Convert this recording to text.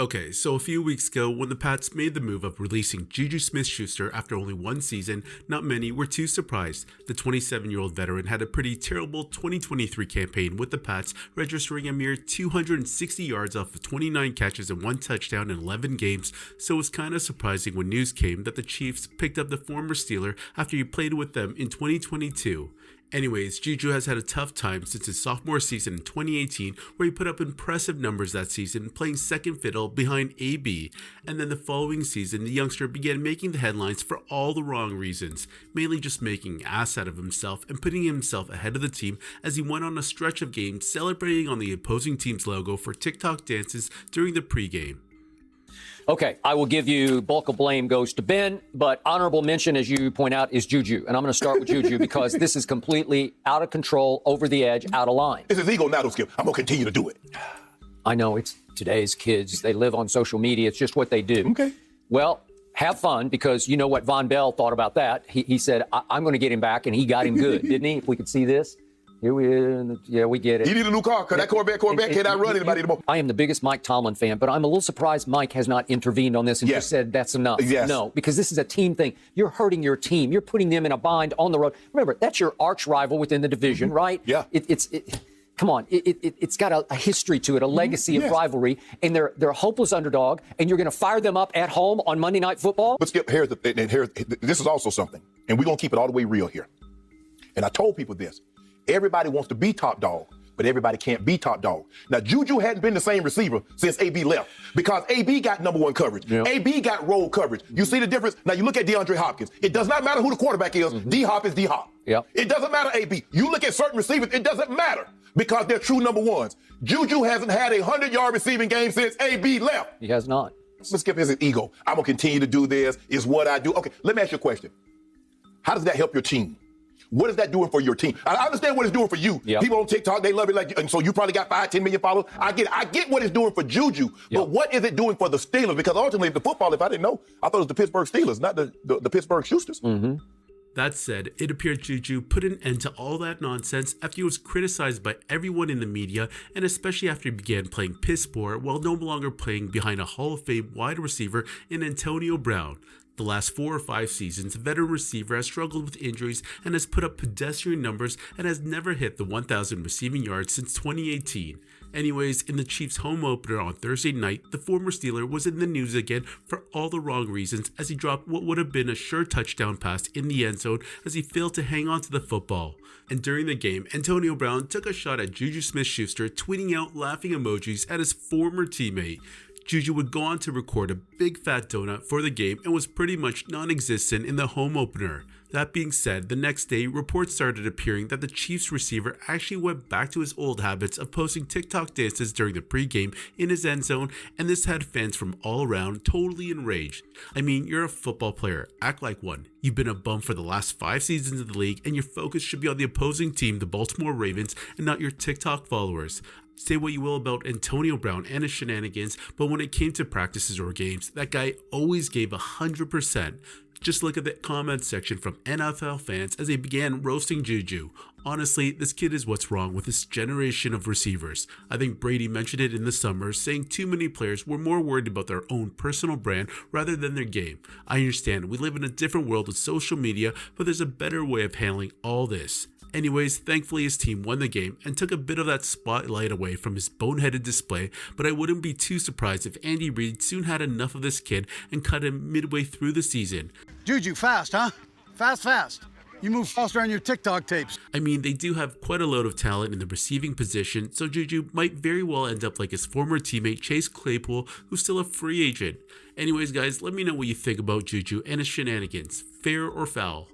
Okay, so a few weeks ago, when the Pats made the move of releasing Juju Smith-Schuster after only one season, not many were too surprised. The 27-year-old veteran had a pretty terrible 2023 campaign with the Pats, registering a mere 260 yards off of 29 catches and 1 touchdown in 11 games, so it was kind of surprising when news came that the Chiefs picked up the former Steeler after he played with them in 2022. Anyways, Juju has had a tough time since his sophomore season in 2018, where he put up impressive numbers that season, playing second fiddle behind AB, and then the following season, the youngster began making the headlines for all the wrong reasons, mainly just making an ass out of himself and putting himself ahead of the team as he went on a stretch of games celebrating on the opposing team's logo for TikTok dances during the pregame. Okay, I will give you bulk of blame goes to Ben, but honorable mention, as you point out, is Juju. And I'm going to start with Juju because this is completely out of control, over the edge, out of line. It's his ego now, don't skip. I'm going to continue to do it. I know it's today's kids. They live on social media. It's just what they do. Okay. Well, have fun because you know what Von Bell thought about that. He said, I'm going to get him back, and he got him good, didn't he? If we could see this. Here we are. Yeah, we get it. He need a new car because that Corvette can't outrun anybody anymore. I am the biggest Mike Tomlin fan, but I'm a little surprised Mike has not intervened on this and just said that's enough. Yes. No, because this is a team thing. You're hurting your team. You're putting them in a bind on the road. Remember, that's your arch rival within the division, right? Yeah. Come on. It's got a history to it, a legacy of rivalry, and they're a hopeless underdog, and you're going to fire them up at home on Monday Night Football? But Skip, this is also something, and we're going to keep it all the way real here. And I told people this. Everybody wants to be top dog, but everybody can't be top dog. Now, Juju hadn't been the same receiver since AB left because AB got number one coverage. Yep. AB got roll coverage. You see the difference? Now, you look at DeAndre Hopkins. It does not matter who the quarterback is. D-Hop is D-Hop. Yep. It doesn't matter, AB. You look at certain receivers, it doesn't matter because they're true number ones. Juju hasn't had a 100-yard receiving game since AB left. He has not. Let's skip his ego. I'm going to continue to do this. It's what I do. Okay, let me ask you a question. How does that help your team? What is that doing for your team? I understand what it's doing for you. Yep. People on TikTok, they love it and so you probably got 5-10 million followers. I get what it's doing for Juju, but what is it doing for the Steelers? Because ultimately, the football, if I didn't know, I thought it was the Pittsburgh Steelers, not the Pittsburgh Schusters. Mm-hmm. That said, it appeared Juju put an end to all that nonsense after he was criticized by everyone in the media, and especially after he began playing piss poor while no longer playing behind a Hall of Fame wide receiver in Antonio Brown. The last 4 or 5 seasons, the veteran receiver has struggled with injuries and has put up pedestrian numbers and has never hit the 1,000 receiving yards since 2018. Anyways, in the Chiefs' home opener on Thursday night, the former Steeler was in the news again for all the wrong reasons as he dropped what would have been a sure touchdown pass in the end zone as he failed to hang on to the football. And during the game, Antonio Brown took a shot at Juju Smith-Schuster, tweeting out laughing emojis at his former teammate. Juju would go on to record a big fat donut for the game and was pretty much non-existent in the home opener. That being said, the next day, reports started appearing that the Chiefs receiver actually went back to his old habits of posting TikTok dances during the pregame in his end zone, and this had fans from all around totally enraged. I mean, you're a football player, act like one. You've been a bum for the last 5 seasons of the league, and your focus should be on the opposing team, the Baltimore Ravens, and not your TikTok followers. Say what you will about Antonio Brown and his shenanigans, but when it came to practices or games, that guy always gave 100%. Just look at the comment section from NFL fans as they began roasting Juju. Honestly, this kid is what's wrong with this generation of receivers. I think Brady mentioned it in the summer, saying too many players were more worried about their own personal brand rather than their game. I understand we live in a different world with social media, but there's a better way of handling all this. Anyways, thankfully his team won the game and took a bit of that spotlight away from his boneheaded display, but I wouldn't be too surprised if Andy Reid soon had enough of this kid and cut him midway through the season. Juju, fast, huh? Fast. You move faster on your TikTok tapes. I mean, they do have quite a load of talent in the receiving position, so Juju might very well end up like his former teammate Chase Claypool, who's still a free agent. Anyways, guys, let me know what you think about Juju and his shenanigans. Fair or foul?